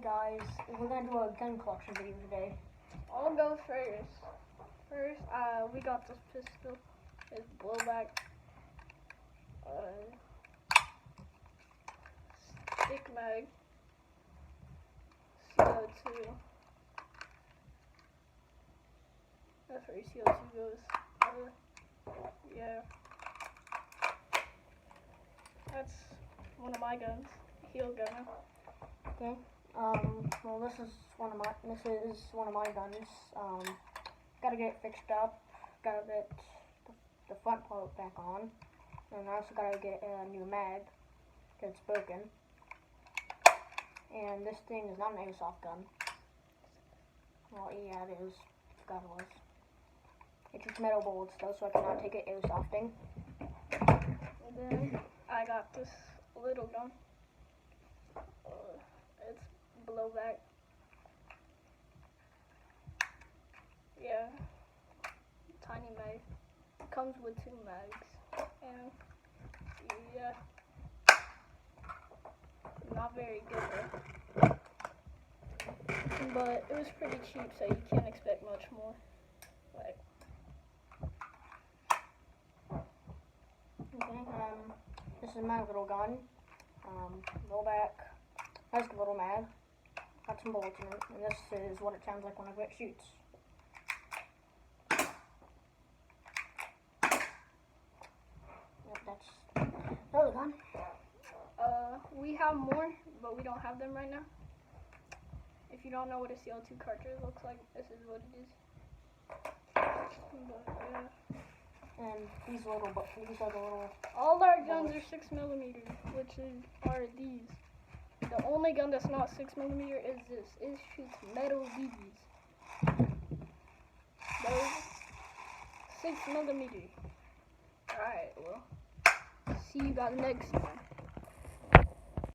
guys, we're gonna do a gun collection video today. I'll go first. We got this pistol. It's blowback. Stick mag. CO2. That's where CO2 goes. Yeah. That's one of my guns. Heel gunner. Okay. Well, this is one of my guns. Gotta get it fixed up. Gotta get the front part back on, and I also gotta get a new mag because it's broken. And this thing is not an airsoft gun. Well, yeah, it is. Forgot it was. It's just metal bullets though, so I cannot take it airsofting. And then I got this little gun. It's blowback. Yeah, tiny mag. Comes with 2 mags, and yeah, not very good though. But it was pretty cheap, so you can't expect much more. Like, okay, this is my little gun. Blowback. Has the little mag. Got some bullets in it, and this is what it sounds like whenever it shoots. Yep, that's the other gun. we have more, but we don't have them right now. If you don't know what a CO2 cartridge looks like, this is what it is. But, yeah. And these are the little. All our guns are 6mm, which are these. The only gun that's not 6mm is this. It shoots metal BBs. Those 6mm. Alright, well, see you guys next time.